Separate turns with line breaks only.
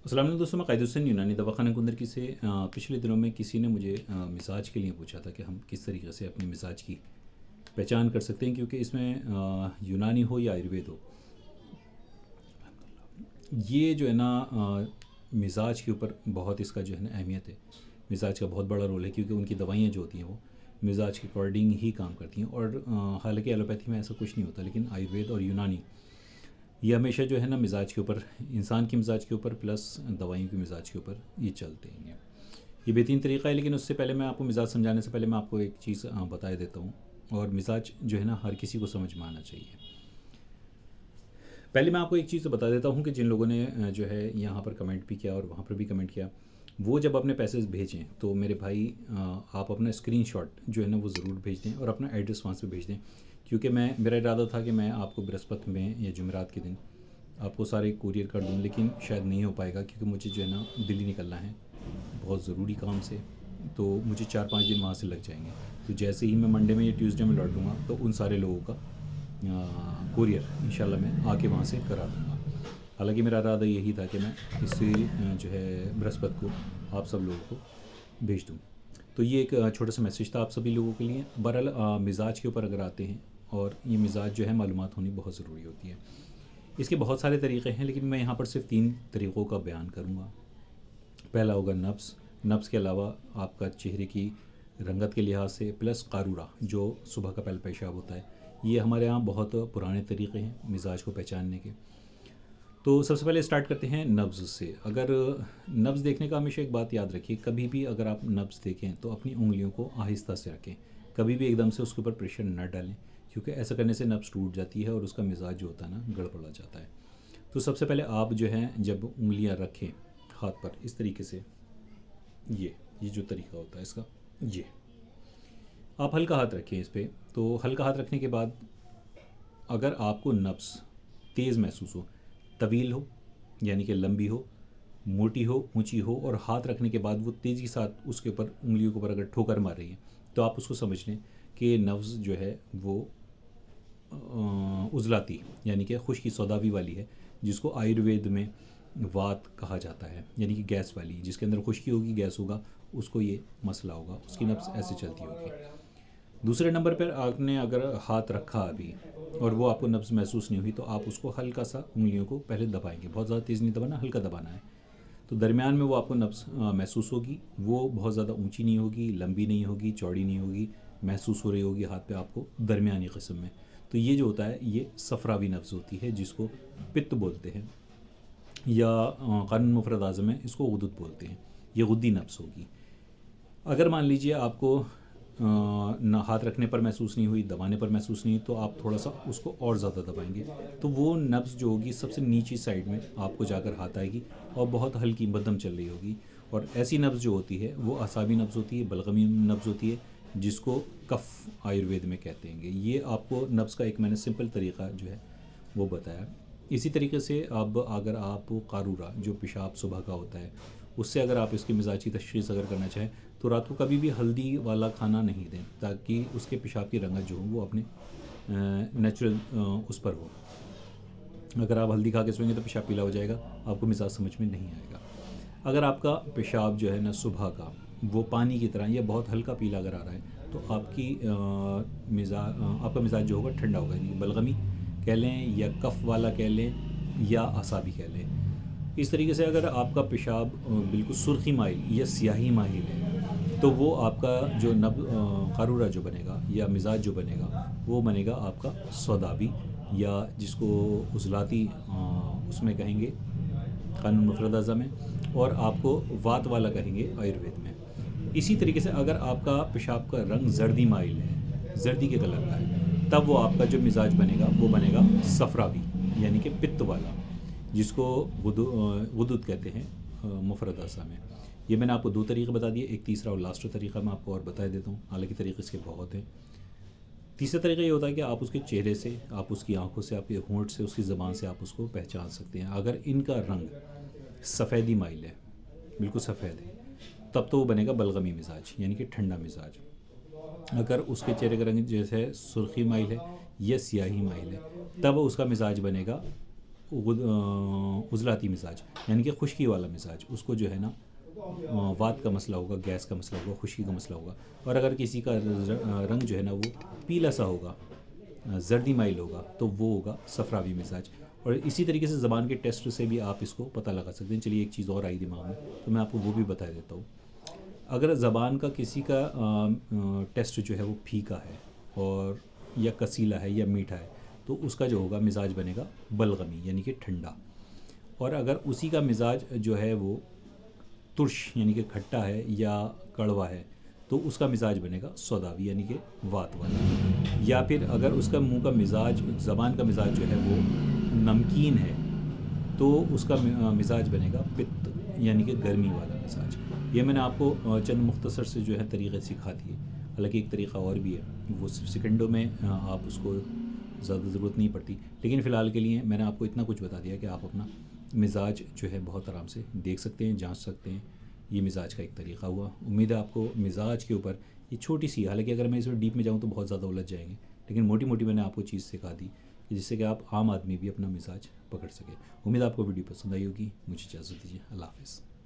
अस्सलाम वालेकुम दोस्तों, मैं क़ायद हुसैन यूनानी दवाख़ाना कुंदरकी से पिछले दिनों में किसी ने मुझे मिज़ाज के लिए पूछा था कि हम किस तरीक़े से अपने मिज़ाज की पहचान कर सकते हैं, क्योंकि इसमें यूनानी हो या आयुर्वेद हो, ये जो है ना मिज़ाज के ऊपर बहुत इसका जो है ना अहमियत है। मिज़ाज का बहुत बड़ा रोल है, क्योंकि उनकी दवाइयाँ जो होती हैं वो मिज़ाज के अकॉर्डिंग ही काम करती हैं। और हालांकि एलोपैथी में ऐसा कुछ नहीं होता, लेकिन आयुर्वेद और यूनानी ये हमेशा जो है ना मिज़ाज के ऊपर, इंसान के मिज़ाज के ऊपर प्लस दवाइयों के मिज़ाज के ऊपर ये चलते हैं। ये बेहतरीन तरीक़ा है। लेकिन उससे पहले मैं आपको मिज़ाज समझाने से पहले मैं आपको एक चीज़ बता देता हूँ। और मिज़ाज जो है ना हर किसी को समझ में आना चाहिए। पहले मैं आपको एक चीज़ बता देता हूँ कि जिन लोगों ने जो है यहाँ पर कमेंट भी किया और वहाँ पर भी कमेंट किया, वो जब अपने पैसे भेजें तो मेरे भाई आप अपना स्क्रीनशॉट जो है ना वो ज़रूर भेज दें और अपना एड्रेस वहाँ से भेज दें। क्योंकि मेरा इरादा था कि मैं आपको बृहस्पति में या जुमेरात के दिन आपको सारे कुरियर कर दूँ, लेकिन शायद नहीं हो पाएगा, क्योंकि मुझे जो है ना दिल्ली निकलना है बहुत ज़रूरी काम से। तो मुझे 4-5 दिन वहाँ से लग जाएंगे। तो जैसे ही मैं मंडे में या ट्यूसडे में लौटूँगा तो उन सारे लोगों का कुरियर इंशाल्लाह मैं आके वहाँ से करा दूँगा। हालांकि मेरा इरादा यही था कि मैं इसी जो है बृहस्पति को आप सब लोगों को भेज दूँ। तो ये एक छोटा सा मैसेज था आप सभी लोगों के लिए। बहरहाल मिज़ाज के ऊपर अगर आते हैं, और ये मिज़ाज जो है मालूमात होनी बहुत ज़रूरी होती है। इसके बहुत सारे तरीक़े हैं, लेकिन मैं यहाँ पर सिर्फ 3 तरीक़ों का बयान करूँगा। पहला होगा नब्ज़। नब्ज़ के अलावा आपका चेहरे की रंगत के लिहाज से, प्लस क़ारूरा जो सुबह का पहला पेशाब होता है। ये हमारे यहाँ बहुत पुराने तरीक़े हैं मिज़ाज को पहचानने के। तो सबसे पहले स्टार्ट करते हैं नब्ज़ से। अगर नब्ज़ देखने का हमेशा एक बात याद रखिए, कभी भी अगर आप नब्ज़ देखें तो अपनी उंगलियों को आहिस्ता से रखें। कभी भी एकदम से उसके ऊपर प्रेशर न डालें, क्योंकि ऐसा करने से नब्ज़ टूट जाती है और उसका मिज़ाज जो होता है ना गड़बड़ा जाता है। तो सबसे पहले आप जो है जब उंगलियां रखें हाथ पर इस तरीके से, ये जो तरीका होता है इसका, ये आप हल्का हाथ रखें इस पर। तो हल्का हाथ रखने के बाद अगर आपको नब्ज़ तेज़ महसूस हो, तवील हो यानी कि लंबी हो, मोटी हो, ऊंची हो, और हाथ रखने के बाद वो तेज़ी के साथ उसके ऊपर उंगलियों के ऊपर अगर ठोकर मार रही है, तो आप उसको समझ लें कि नब्ज़ जो है वो उज़लाती यानी कि खुश्की सौदावी वाली है, जिसको आयुर्वेद में वात कहा जाता है, यानी कि गैस वाली। जिसके अंदर खुश्की होगी, गैस होगा, उसको ये मसला होगा, उसकी नब्ज़ ऐसे चलती होगी। दूसरे नंबर पर आपने अगर हाथ रखा अभी और वो आपको नब्ज़ महसूस नहीं हुई, तो आप उसको हल्का सा उंगलियों को पहले दबाएंगे। बहुत ज़्यादा तेज़ नहीं दबाना, हल्का दबाना है। तो दरमियान में वो आपको नब्ज़ महसूस होगी। वो बहुत ज़्यादा ऊंची नहीं होगी, लंबी नहीं होगी, चौड़ी नहीं होगी, महसूस हो रही होगी हाथ पे आपको दरमियानी किस्म में। तो ये जो होता है ये सफ़रावी नब्ज़ होती है, जिसको पित्त बोलते हैं, या क़ानून मुफ़रद आज़म में इसको गुदुद बोलते हैं। ये गुद्दी नब्ज़ होगी। अगर मान लीजिए आपको ना हाथ रखने पर महसूस नहीं हुई, दबाने पर महसूस नहीं हुई, तो आप थोड़ा सा उसको और ज़्यादा दबाएंगे, तो वो नब्ज़ जो होगी सबसे नीची साइड में आपको जाकर हाथ आएगी और बहुत हल्की मध्यम चल रही होगी। और ऐसी नब्ज़ जो होती है वो असाबी नब्ज़ होती है, बलगमी नब्ज़ होती है, जिसको कफ़ आयुर्वेद में कहते हैं। ये आपको नब्ज़ का एक मैंने सिंपल तरीक़ा जो है वो बताया। इसी तरीके से अब अगर आप क़ारूरा जो पेशाब सुबह का होता है, उससे अगर आप इसकी मिज़ाज की तशख़ीस अगर करना चाहें, तो रात को कभी भी हल्दी वाला खाना नहीं दें, ताकि उसके पेशाब की रंगत जो हो वो अपने नेचुरल उस पर हो। अगर आप हल्दी खा के सोएंगे तो पेशाब पीला हो जाएगा, आपको मिज़ाज समझ में नहीं आएगा। अगर आपका पेशाब जो है ना सुबह का वो पानी की तरह या बहुत हल्का पीला अगर आ रहा है, तो आपका मिज़ाज जो होगा ठंडा होगा, यानी बलगमी कह लें या कफ़ वाला कह लें या असाबी कह लें। इस तरीके से अगर आपका पेशाब बिल्कुल सुर्खी माइल या स्याही माइल है, तो वो आपका जो क़ारूरा जो बनेगा या मिज़ाज जो बनेगा वो बनेगा आपका सौदाबी, या जिसको उज़लाती उसमें कहेंगे क़ानून मुफ़रद आज़म में, और आपको वात वाला कहेंगे आयुर्वेद में। इसी तरीके से अगर आपका पेशाब का रंग जर्दी माइल है, जर्दी के कलर का है, तब वो आपका जो मिज़ाज बनेगा वो बनेगा सफ़रावी यानी कि पित्त वाला, जिसको गुदुद कहते हैं मुफ़रद आज़म में। ये मैंने आपको 2 तरीक़े बता दिए। एक तीसरा और लास्ट तरीक़ा मैं आपको और बता देता हूँ, हालांकि तरीक़े इसके बहुत हैं। तीसरा तरीका ये होता है कि आप उसके चेहरे से, आप उसकी आंखों से, आपके होंठ से, उसकी ज़बान से आप उसको पहचान सकते हैं। अगर इनका रंग सफ़ेदी माइल है, बिल्कुल सफ़ेद है, तब तो वो बनेगा बलगमी मिज़ाज यानी कि ठंडा मिज़ाज। अगर उसके चेहरे का रंग जैसे सुर्खी माइल है या स्याही माइल है, तब उसका मिज़ाज बनेगा उज़लाती मिजाज यानी कि खुश्की वाला मिजाज, उसको जो है ना वात का मसला होगा, गैस का मसला होगा, खुश्की का मसला होगा। और अगर किसी का रंग जो है ना वो पीला सा होगा, जर्दी माइल होगा, तो वो होगा सफ़रावी मिजाज। और इसी तरीके से ज़बान के टेस्ट से भी आप इसको पता लगा सकते हैं। चलिए एक चीज़ और आई दिमाग में, तो मैं आपको वो भी बता देता हूँ। अगर ज़बान का किसी का टेस्ट जो है वो फीका है और या कसीला है या मीठा है, तो उसका जो होगा मिजाज बनेगा बलगमी यानी कि ठंडा। और अगर उसी का मिजाज जो है वो तुर्श यानी कि खट्टा है या कड़वा है, तो उसका मिजाज बनेगा सौदावी यानी कि वात वाला। या फिर अगर उसका मुंह का मिजाज, ज़बान का मिजाज जो है वो नमकीन है, तो उसका मिजाज बनेगा पित्त यानी कि गर्मी वाला मिजाज। ये मैंने आपको चंद मुख्तसर से जो है तरीक़े सिखा दिए। हालांकि एक तरीक़ा और भी है, वो सिर्फ सेकंडों में आप उसको ज़्यादा ज़रूरत नहीं पड़ती, लेकिन फ़िलहाल के लिए मैंने आपको इतना कुछ बता दिया कि आप अपना मिजाज जो है बहुत आराम से देख सकते हैं, जांच सकते हैं। ये मिजाज का एक तरीक़ा हुआ। उम्मीद है आपको मिजाज के ऊपर ये छोटी सी, हालांकि अगर मैं इसमें डीप में जाऊँ तो बहुत ज़्यादा उलझ जाएंगे, लेकिन मोटी मोटी मैंने आपको चीज़ सिखा दी कि जिससे कि आप आम आदमी भी अपना मिजाज पकड़ सके। उम्मीद आपको वीडियो पसंद आई होगी। मुझे इजाज़त दीजिए। अल्लाह हाफ़िज़।